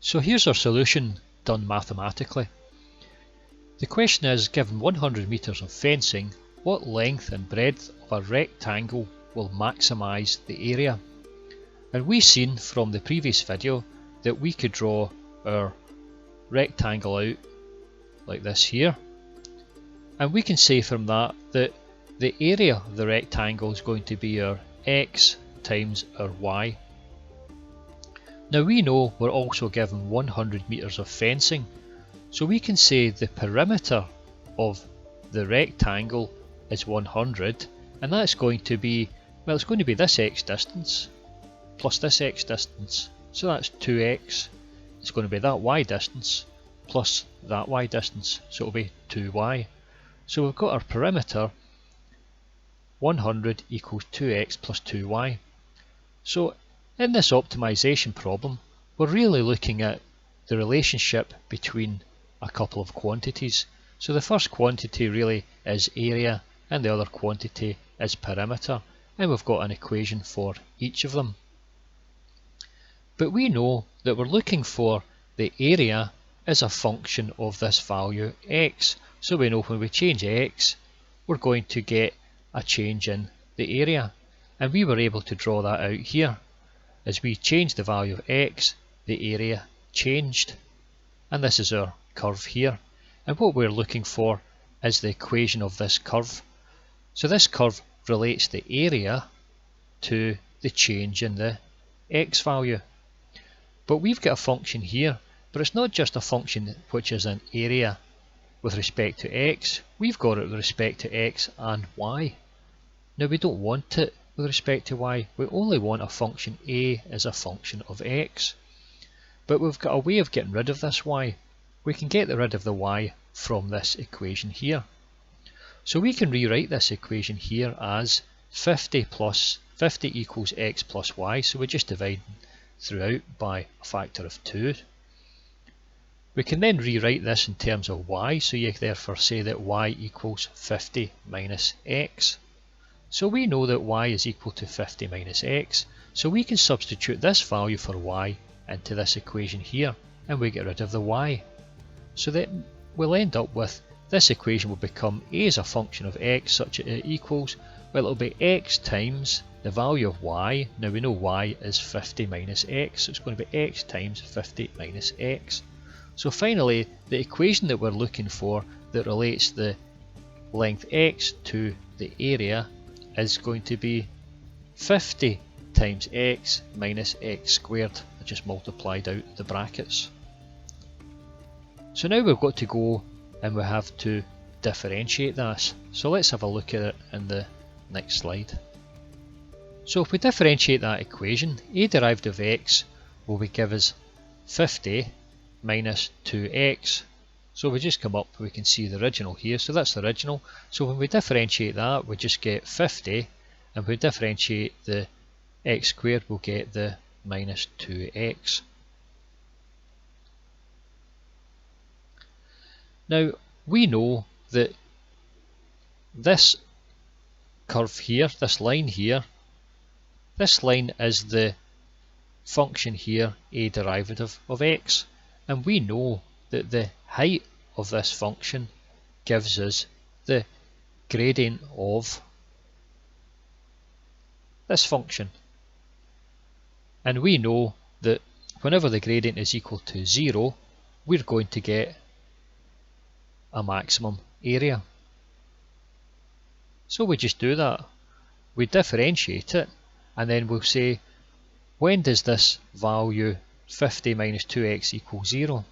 So here's our solution done mathematically. The question is, given 100 metres of fencing, what length and breadth of a rectangle will maximise the area? And we've seen from the previous video that we could draw our rectangle out like this here, and we can say from that that the area of the rectangle is going to be our x times our y. Now we know we're also given 100 metres of fencing, so we can say the perimeter of the rectangle is 100, and that's going to be, well, it's going to be this x distance plus this x distance, so that's 2x. It's going to be that y distance plus that y distance, so it'll be 2y. So we've got our perimeter 100 equals 2x plus 2y. So in this optimization problem, we're really looking at the relationship between a couple of quantities. So the first quantity really is area and the other quantity is perimeter, and we've got an equation for each of them. But we know that we're looking for the area as a function of this value x. So we know when we change x, we're going to get a change in the area. And we were able to draw that out here. As we changed the value of x, the area changed. And this is our curve here. And what we're looking for is the equation of this curve. So this curve relates the area to the change in the x value. But we've got a function here, but it's not just a function which is an area with respect to x, we've got it with respect to x and y. Now we don't want it with respect to y, we only want a function a as a function of x. But we've got a way of getting rid of this y. We can get rid of the y from this equation here. So we can rewrite this equation here as 50 equals x plus y, so we just divide throughout by a factor of 2. We can then rewrite this in terms of y, so you therefore say that y equals 50 minus x. So we know that y is equal to 50 minus x, so we can substitute this value for y into this equation here, and we get rid of the y. So that we'll end up with, this equation will become a as a function of x such that it equals, well, it'll be x times the value of y. Now we know y is 50 minus x, so it's going to be x times 50 minus x. So finally, the equation that we're looking for that relates the length x to the area is going to be 50 times x minus x squared. I just multiplied out the brackets. So now we've got to go and we have to differentiate this. So let's have a look at it in the next slide. So if we differentiate that equation, a derived of x will give us 50 minus 2x. So we just come up, we can see the original here, so that's the original. So when we differentiate that, we just get 50, and when we differentiate the x squared, we'll get the minus 2x. Now we know that this curve here, this line here, this line is the function here, a derivative of x, and we know that the height of this function gives us the gradient of this function. And we know that whenever the gradient is equal to 0, we're going to get a maximum area. So we just do that. We differentiate it, and then we'll say, when does this value 50 minus 2x equal 0?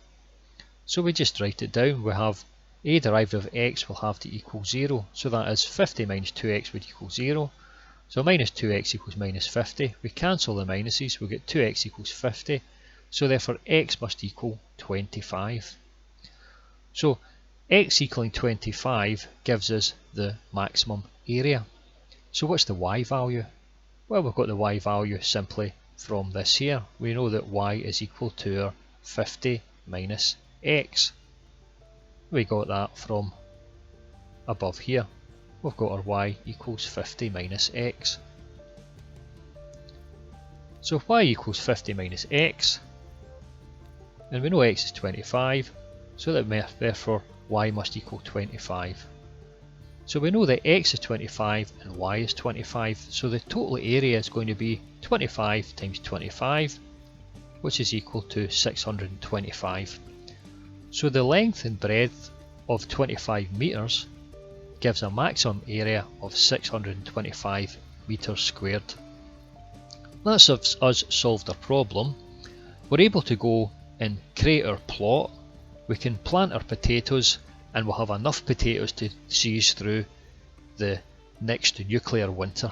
So we just write it down. We have a derivative of x will have to equal 0. So that is 50 minus 2x would equal 0. So minus 2x equals minus 50. We cancel the minuses. We get 2x equals 50. So therefore x must equal 25. So x equaling 25 gives us the maximum area. So what's the y value? Well, we've got the y value simply from this here. We know that y is equal to our 50 minus x. We got that from above here. We've got our y equals 50 minus x. So if y equals 50 minus x, and we know x is 25, so that therefore y must equal 25. So we know that x is 25 and y is 25, so the total area is going to be 25 times 25, which is equal to 625. So the length and breadth of 25 metres gives a maximum area of 625 metres squared. That's us solved our problem. We're able to go and create our plot. We can plant our potatoes and we'll have enough potatoes to see us through the next nuclear winter.